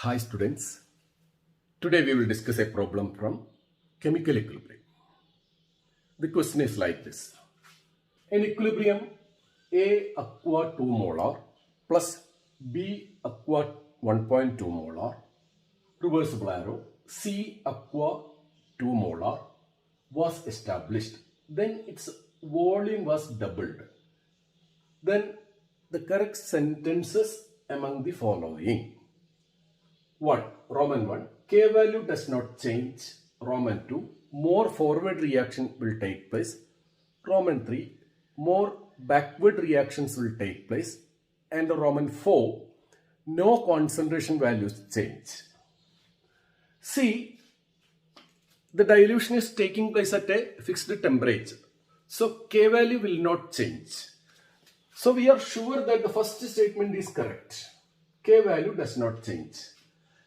Hi students, today we will discuss a problem from chemical equilibrium. The question is like this. In equilibrium, A aqua 2 molar plus B aqua 1.2 molar, reversible arrow, C aqua 2 molar was established. Then its volume was doubled. Then the correct sentences among the following. 1. Roman 1. K value does not change. Roman 2. More forward reaction will take place. Roman 3. More backward reactions will take place. And Roman 4. No concentration values change. See, the dilution is taking place at a fixed temperature. So K value will not change. So we are sure that the first statement is correct. K value does not change.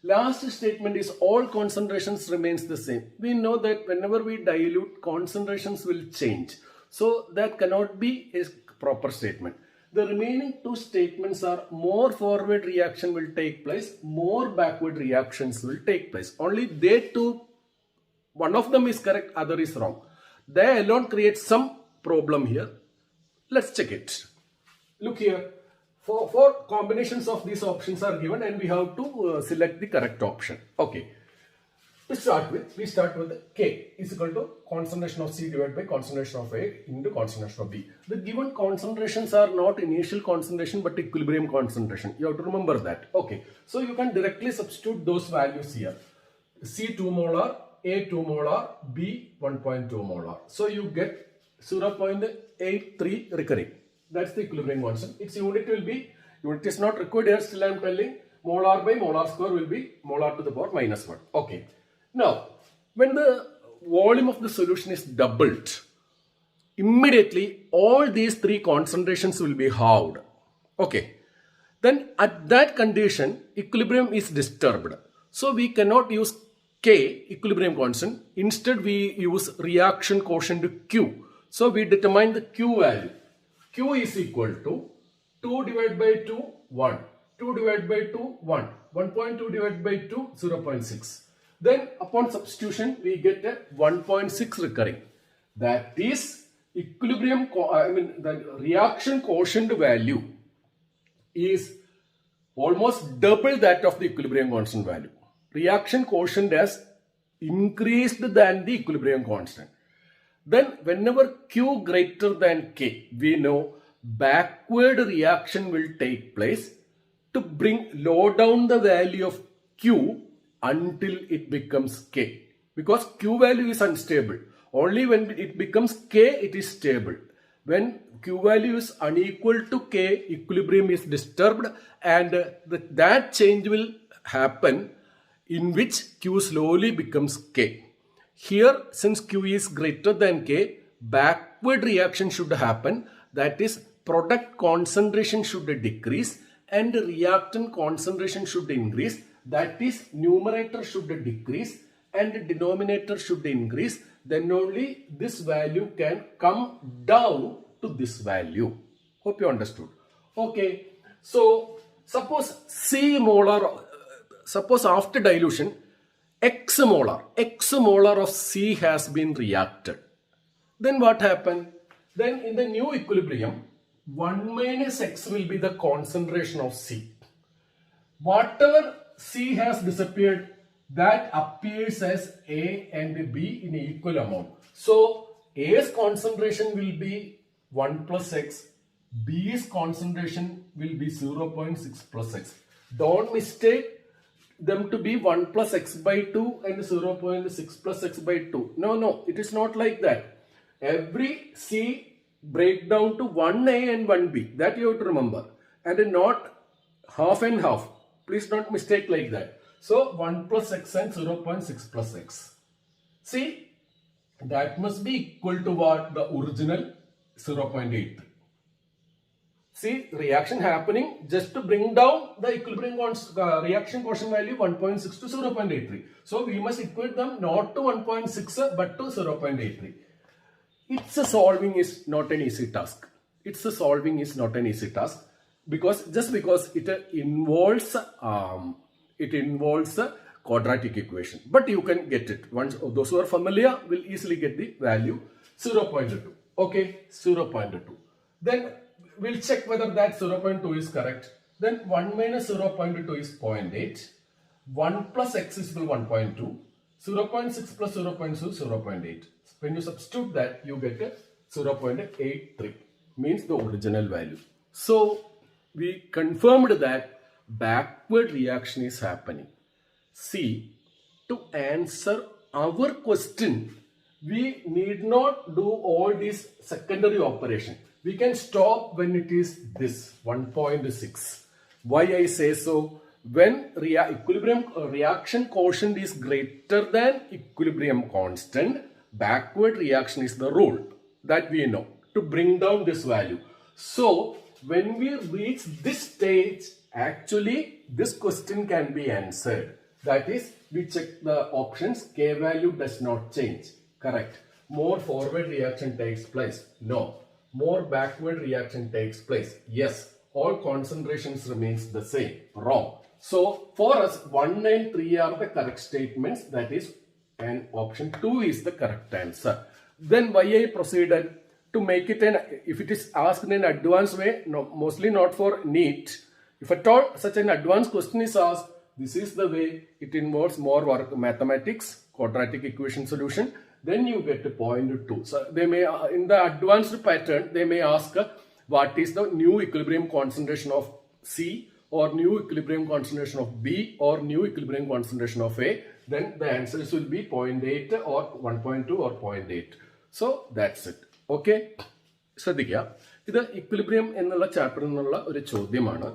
Last statement is all concentrations remains the same. We know that whenever we dilute, concentrations will change. So that cannot be a proper statement. The remaining two statements are more forward reaction will take place, more backward reactions will take place. Only they two, one of them is correct, other is wrong. They alone create some problem here. Let's check it. Look here. Four combinations of these options are given and we have to select the correct option. Okay. To start with, we start with K is equal to concentration of C divided by concentration of A into concentration of B. The given concentrations are not initial concentration but equilibrium concentration. You have to remember that. Okay. So you can directly substitute those values here. C 2 molar, A 2 molar, B 1.2 molar. So you get 0.83 recurring. That's the equilibrium constant. Its unit will be, unit is not required here, still I am telling, molar by molar square will be molar to the power minus 1. Okay. Now, when the volume of the solution is doubled, immediately all these three concentrations will be halved. Okay. Then at that condition, equilibrium is disturbed. So we cannot use K, equilibrium constant. Instead, we use reaction quotient Q. So we determine the Q value. Q is equal to 2 divided by 2, 1. 2 divided by 2, 1. 1.2 divided by 2, 0.6. Then upon substitution, we get a 1.6 recurring. That is equilibrium, the reaction quotient value is almost double that of the equilibrium constant value. Reaction quotient has increased than the equilibrium constant. Then whenever Q greater than K, we know backward reaction will take place to bring low down the value of Q until it becomes K. Because Q value is unstable. Only when it becomes K, it is stable. When Q value is unequal to K, equilibrium is disturbed and that change will happen in which Q slowly becomes K. Here, since Q is greater than K, backward reaction should happen. That is, product concentration should decrease and reactant concentration should increase. That is, numerator should decrease and denominator should increase. Then only this value can come down to this value. Hope you understood. Okay. So, suppose suppose after dilution, X molar of C has been reacted. Then what happened? Then in the new equilibrium, 1 minus X will be the concentration of C. Whatever C has disappeared, that appears as A and B in equal amount. So A's concentration will be 1 plus X. B's concentration will be 0.6 plus X. Don't mistake them to be 1 plus X by 2 and 0.6 plus X by 2. No, it is not like that. Every C break down to 1A and 1B. That you have to remember. And not half and half. Please don't mistake like that. So 1 plus X and 0.6 plus X. See, that must be equal to what? The original 0.83. See, reaction happening just to bring down the equilibrium reaction quotient value 1.6 to 0.83. So we must equate them not to 1.6 but to 0.83. Its solving is not an easy task. because it involves it involves a quadratic equation. But you can get it. Once those who are familiar will easily get the value 0.2. Okay, 0.2. Then we'll check whether that 0.2 is correct. Then 1 minus 0.2 is 0.8. 1 plus x is equal to 1.2. 0.6 plus 0.2 is 0.8. When you substitute that, you get a 0.83. Means the original value. So we confirmed that backward reaction is happening. See, to answer our question, we need not do all these secondary operation. We can stop when it is this 1.6. Why I say so? When equilibrium reaction quotient is greater than equilibrium constant, backward reaction is the rule that we know to bring down this value. So when we reach this stage, actually this question can be answered. That is, we check the options. K value does not change. Correct. More forward reaction takes place. No. More backward reaction takes place. Yes. All concentrations remains the same. Wrong. So for us, 1 and 3 are the correct statements. That is, and option 2 is the correct answer. Then why I proceeded to make it if it is asked in an advanced way, no, mostly not for NEET. If at all such an advanced question is asked, this is the way. It involves more work, mathematics, quadratic equation solution. Then you get to 0.2. So they may, in the advanced pattern, they may ask what is the new equilibrium concentration of C, or new equilibrium concentration of B, or new equilibrium concentration of A. Then the answers will be 0.8 or 1.2 or 0.8. So that's it. Okay. ശ്രദ്ധിക്കുക, ഇത് equilibrium എന്നുള്ള ചാപ്റ്ററിൽ നിന്നുള്ള ഒരു ചോദ്യമാണ്.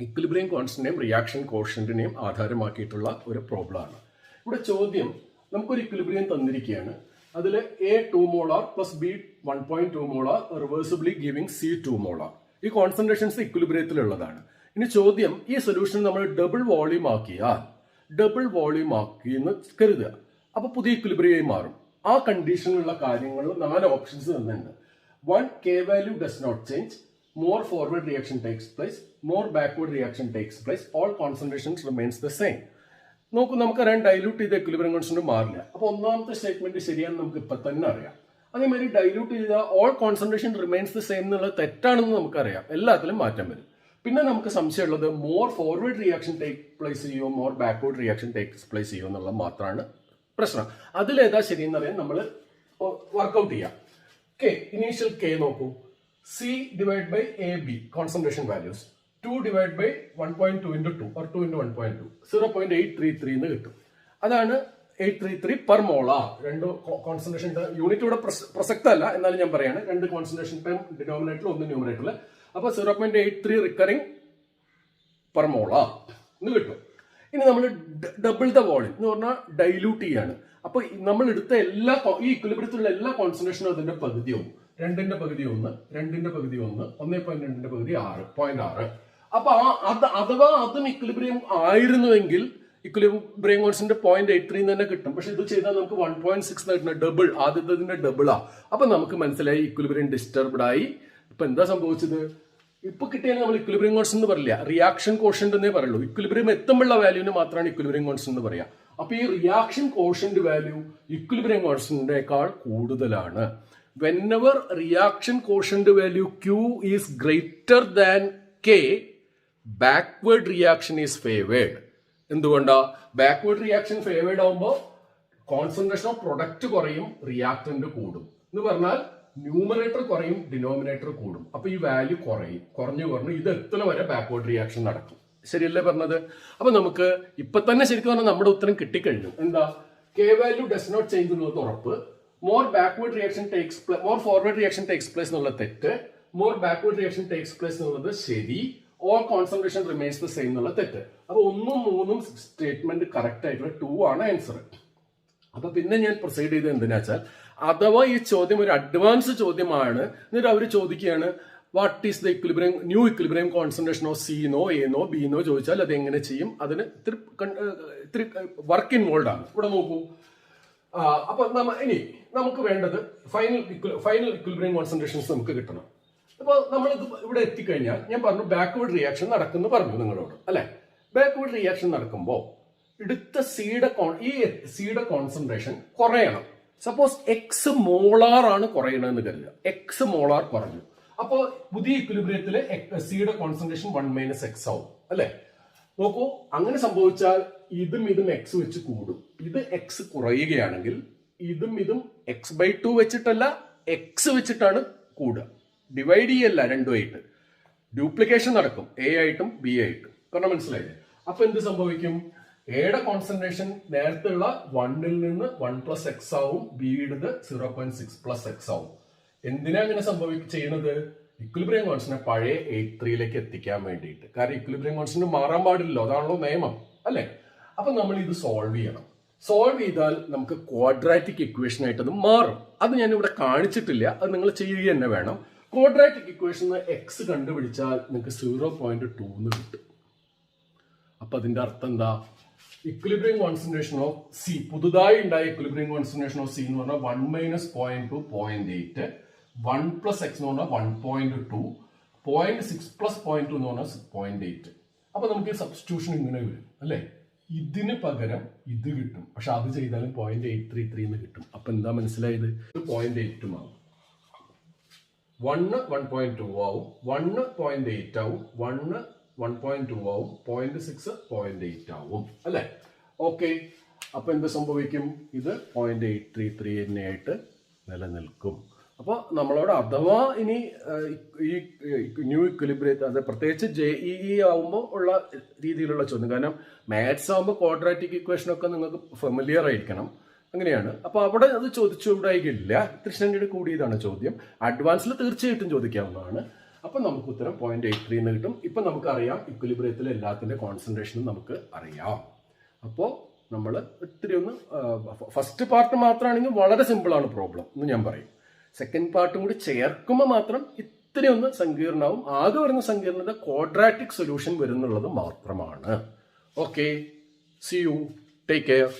Equilibrium കോൺസ്റ്റന്റിനെയും reaction കോഷ്യന്റിനെയും ആധാരമാക്കിയിട്ടുള്ള ഒരു problem ആണ്. ഇവിടെ ചോദ്യം, നമുക്കൊരു ഇക്വിലിബ്രിയം തന്നിരിക്കുകയാണ്. അതിൽ A 2 molar plus B 1.2 molar റിവേഴ്സിബിളി giving C 2 molar. ഈ കോൺസെൻട്രേഷൻസ് ഇക്വിലിബ്രിയത്തിലുള്ളതാണ്. ഇനി ചോദ്യം, ഈ സൊല്യൂഷൻ നമ്മൾ ഡബിൾ വോളിയം ആക്കിയാൽ, ഡബിൾ വോളിയം ആക്കി എന്ന് കരുതുക, അപ്പൊ പുതിയ ഇക്വിലിബ്രിയമായി മാറും. ആ കണ്ടീഷനിലുള്ള കാര്യങ്ങൾ 4 ഓപ്ഷൻസ് തന്നിട്ടുണ്ട്. 1, K value does not change. More forward reaction takes place. More backward reaction takes place. All concentrations remains the same. നോക്കൂ, നമുക്കറിയാം ഡൈല്യൂട്ട് ചെയ്ത ഇക്വിലിബ്രിയം കോൺസ്റ്റന്റ് മാറില്ല. അപ്പൊ ഒന്നാമത്തെ സ്റ്റേറ്റ്മെന്റ് ശരിയാണെന്ന് നമുക്ക് ഇപ്പൊ തന്നെ അറിയാം. അതേമാതിരി ഡൈല്യൂട്ട് ചെയ്ത all concentration remains the same എന്നുള്ളത് തെറ്റാണെന്ന് നമുക്കറിയാം. എല്ലാത്തിലും മാറ്റം വരും. പിന്നെ നമുക്ക് സംശയമുള്ളത് more forward reaction take place ചെയ്യോ more backward reaction take place ചെയ്യോ എന്നുള്ളത് മാത്രമാണ് പ്രശ്നം. അതിലേതാ ശരിയെന്ന് അറിയാൻ നമ്മൾ വർക്ക്ഔട്ട് ചെയ്യാം. കെ, ഇനീഷ്യൽ കെ നോക്കൂ. C divided by AB concentration values. 2 divided by 1.2 into 2 or 2 into 1.2. 0.833 എന്ന് കിട്ടും. അതാണ് 833 per molar. രണ്ട് കോൺസെൻട്രേഷൻ യൂണിറ്റ് ഇവിടെ പ്രസക്തമല്ല, എന്നാലും ഞാൻ പറയാണ്. രണ്ട് കോൺസെൻട്രേഷൻ ടൈം ഡിനോമിനേറ്ററിൽ ഒന്ന് ന്യൂമറേറ്ററിൽ. അപ്പൊ 0.83 റിക്കറിംഗ് പെർ മോളാർ എന്ന് കിട്ടും. ഇനി നമ്മൾ ഡബിൾ ദ വോളിയം എന്ന് പറഞ്ഞാൽ ഡൈല്യൂട്ട് ചെയ്യാണ്. അപ്പൊ നമ്മൾ എടുത്ത എല്ലാ ഈ ഇക്വിലിബ്രിയത്തിലുള്ള എല്ലാ കോൺസെൻട്രേഷനും അതിന്റെ പകുതിയാവും. 2ന്റെ പകുതി 1, 2ന്റെ പകുതി 1, 1.2ന്റെ പകുതി 6.6. അപ്പൊ അഥവാ അതും ഇക്വിലിബ്രിയം ആയിരുന്നുവെങ്കിൽ ഇക്വിലിബ്രിയം കോൺസ്റ്റന്റ് 0.83 തന്നെ കിട്ടും. പക്ഷെ ഇത് ചെയ്താൽ നമുക്ക് 1.6 കിട്ടുന്ന ഡബിൾ, ആദ്യത്തിന്റെ ഡബിളാ. അപ്പൊ നമുക്ക് മനസ്സിലായി ഇക്വിലിബ്രിയം ഡിസ്റ്റർബ്ഡ് ആയി. ഇപ്പൊ എന്താ സംഭവിച്ചത്? ഇപ്പൊ കിട്ടിയാൽ നമ്മൾ ഇക്വിലിബ്രിയം കോൺസ്റ്റന്റ് എന്ന് പറയില്ല, റിയാക്ഷൻ കോഷ്യന്റ് എന്നേ പറയുള്ളൂ. ഇക്വിലിബ്രിയം എത്തുമ്പോഴുള്ള വാല്യൂവിന് മാത്രമാണ് ഇക്വിലിബ്രിയം കോൺസ്റ്റന്റ് എന്ന് പറയാം. അപ്പൊ ഈ റിയാക്ഷൻ കോഷ്യന്റ് വാല്യൂ ഇക്വിലിബ്രിയം കോൺസ്റ്റന്റിനേക്കാൾ കൂടുതലാണ്. Whenever reaction quotient value Q is greater than K, backward reaction is favored. എന്തുകൊണ്ടാ? ബാക്ക്വേർഡ് റിയാക്ഷൻ ഫേവേർഡ് ആവുമ്പോൾ കോൺസെൻട്രേഷൻ ഓഫ് പ്രൊഡക്റ്റ് കുറയും, റിയാക്ടന്റ് കൂടും. എന്ന് പറഞ്ഞാൽ ന്യൂമറേറ്റർ കുറയും, ഡിനോമിനേറ്റർ കൂടും. അപ്പൊ ഈ വാല്യൂ കുറഞ്ഞു ഇത് എത്തുന്ന വരെ ബാക്ക്വേർഡ് റിയാക്ഷൻ നടക്കും. ശരിയല്ലേ പറഞ്ഞത്? അപ്പൊ നമുക്ക് ഇപ്പൊ തന്നെ ശരിക്കും പറഞ്ഞാൽ നമ്മുടെ ഉത്തരം കിട്ടിക്കഴിഞ്ഞു. എന്താ? K value does not change എന്നുള്ളത് ഉറപ്പ്. More backward reaction takes place, more forward reaction takes place എന്നുള്ളത് തെറ്റ്. More backward reaction takes place എന്നുള്ളത് ശരി. All concentration remains the same എന്നുള്ളത് തെറ്റ്. അപ്പൊ 1ഉം 3ഉം സ്റ്റേറ്റ്മെന്റ് കറക്റ്റ് ആയിട്ടുള്ള 2 ആണ് ആൻസർ. അപ്പൊ പിന്നെ ഞാൻ പ്രൊസീഡ് ചെയ്ത് എന്തിനാ വെച്ചാൽ, അഥവാ ഈ ചോദ്യം ഒരു അഡ്വാൻസ് ചോദ്യമാണ്, എന്നിട്ട് അവർ ചോദിക്കുകയാണ് what is the equilibrium new equilibrium concentration of സിന്നോ എന്നോ ബിന്നോ ചോദിച്ചാൽ അത് എങ്ങനെ ചെയ്യും? അതിന് ഇത്തിരി വർക്ക് ഇൻവോൾവ് ആണ്. ഇവിടെ നോക്കൂ. അപ്പൊ ഇനി നമുക്ക് വേണ്ടത് ഫൈനൽ ഇക്വിലിബ്രിയം കോൺസെൻട്രേഷൻസ് നമുക്ക് കിട്ടണം. അപ്പൊ നമ്മൾ ഇവിടെ എത്തിക്കഴിഞ്ഞാൽ ഞാൻ പറഞ്ഞു ബാക്ക്വേർഡ് റിയാക്ഷൻ നടക്കുന്നു പറഞ്ഞു നിങ്ങളോട്, അല്ലെ? ബാക്ക്വേർഡ് റിയാക്ഷൻ നടക്കുമ്പോൾ എടുത്ത സിയുടെ കോൺസെൻട്രേഷൻ കുറയണം. സപ്പോസ് എക്സ് മോളാർ ആണ് കുറയണമെന്ന് കരുതുക. എക്സ് മോളാർ കുറഞ്ഞു. അപ്പോൾ പുതിയ ഇക്വിലിബ്രിയത്തില് സിയുടെ കോൺസെൻട്രേഷൻ 1 - x ആവും അല്ലെ. നോക്കൂ, അങ്ങനെ സംഭവിച്ചാൽ ഇതും എക്സ് വെച്ച് കൂടും. ഇത് എക്സ് കുറയുകയാണെങ്കിൽ ഇതും x/2 വെച്ചിട്ടല്ല, എക്സ് വെച്ചിട്ടാണ് കൂടുക. ഡിവൈഡ് ചെയ്യല്ല രണ്ടുമായിട്ട്. ഡ്യൂപ്ലിക്കേഷൻ നടക്കും, എ ആയിട്ടും ബി ആയിട്ടും. കാരണം മനസ്സിലായില്ലേ? അപ്പൊ എന്ത് സംഭവിക്കും? എയുടെ കോൺസെൻട്രേഷൻ നേരത്തെ ഉള്ള 1-ൽ നിന്ന് 1 + x ആവും, ബിയുടേത് 0.6 + x ആവും. എന്തിനാ അങ്ങനെ ചെയ്യുന്നത്? ഇക്വിലിബ്രിയം കോൺസ്റ്റന്റ് പഴയ 8.3 എത്തിക്കാൻ വേണ്ടിയിട്ട്. കാരണം ഇക്വിലിബ്രിയം കോൺസ്റ്റന്റ് മാറാൻ പാടില്ലല്ലോ, അതാണല്ലോ നിയമം അല്ലെ. അപ്പൊ നമ്മൾ ഇത് സോൾവ് ചെയ്യണം. സോൾവ് ചെയ്താൽ നമുക്ക് ക്വാഡ്രാറ്റിക് ഇക്വേഷൻ ആയിട്ട് അത് മാറും. അത് ഞാൻ ഇവിടെ കാണിച്ചിട്ടില്ല, അത് നിങ്ങൾ ചെയ്യുക തന്നെ വേണം. ക്വാഡ്രാറ്റിക് ഇക്വേഷൻ എക്സ് കണ്ടുപിടിച്ചാൽ നിങ്ങൾക്ക് 0.2 കിട്ടും. അപ്പൊ അതിന്റെ അർത്ഥം എന്താ? ഇക്വിലിബ്രിയം കോൺസെൻട്രേഷൻ ഓഫ് സി, പുതുതായി ഉണ്ടായ ഇക്വിലിബ്രിയം കോൺസെൻട്രേഷൻ ഓഫ് സി എന്ന് പറഞ്ഞാൽ 1 - 0.2 0.8, 1 + x എന്ന് പറഞ്ഞാൽ 1.2, 0.6 + 0.2 എന്ന് പറഞ്ഞാൽ 0.8. അപ്പൊ നമുക്ക് സബ്സ്റ്റിറ്റ്യൂഷൻ ഇങ്ങനെ വരും അല്ലെ. ഇതിന് പകരം ഇത് കിട്ടും, പക്ഷെ അത് ചെയ്താലും 0.833 എന്ന് കിട്ടും. അപ്പൊ എന്താ മനസ്സിലായത്? 0.8 ആവും, 1 1.2 ആവും, 1 0.8 ആവും, 1 1.2 ആവും, 0.6 0.8 ആവും അല്ലെ. ഓക്കെ, അപ്പൊ എന്ത് സംഭവിക്കും? ഇത് 0.833 തന്നെയായിട്ട് നിലനിൽക്കും. അപ്പോൾ നമ്മളോട് അഥവാ ഇനി ഈ ന്യൂ ഇക്വിലിബ്രിയം, അത് പ്രത്യേകിച്ച് JEE ആവുമ്പോൾ ഉള്ള രീതിയിലുള്ള ചോദ്യം. കാരണം മാത്സ് ആവുമ്പോൾ ക്വാഡ്രാറ്റിക് ഇക്വേഷൻ ഒക്കെ നിങ്ങൾക്ക് ഫെമിലിയർ ആയിരിക്കണം, അങ്ങനെയാണ്. അപ്പൊ അവിടെ അത് ചോദിച്ചുകൂടായില്ല. കൃഷ്ണന്റെ കൂടിയതാണ് ചോദ്യം. അഡ്വാൻസിൽ തീർച്ചയായിട്ടും ചോദിക്കാവുന്നതാണ്. അപ്പൊ നമുക്ക് ഉത്തരം 0.83 എന്ന് കിട്ടും. ഇപ്പൊ നമുക്കറിയാം ഇക്വിലിബ്രിയത്തിലെ എല്ലാത്തിന്റെ കോൺസെൻട്രേഷനും നമുക്ക് അറിയാം. അപ്പോൾ നമ്മൾ ഒത്തിരി ഒന്ന് ഫസ്റ്റ് പാർട്ട് മാത്രമാണെങ്കിൽ വളരെ സിമ്പിൾ ആണ് പ്രോബ്ലം എന്ന് ഞാൻ പറയും. സെക്കൻഡ് പാർട്ടും കൂടി ചേർക്കുമ്പോൾ മാത്രം ഇത്തിരി ഒന്ന് സങ്കീർണവും. ആകെ വരുന്ന സങ്കീർണത ക്വാഡ്രാറ്റിക് സൊല്യൂഷൻ വരുന്നുള്ളത് മാത്രമാണ്. Okay, see you, take care.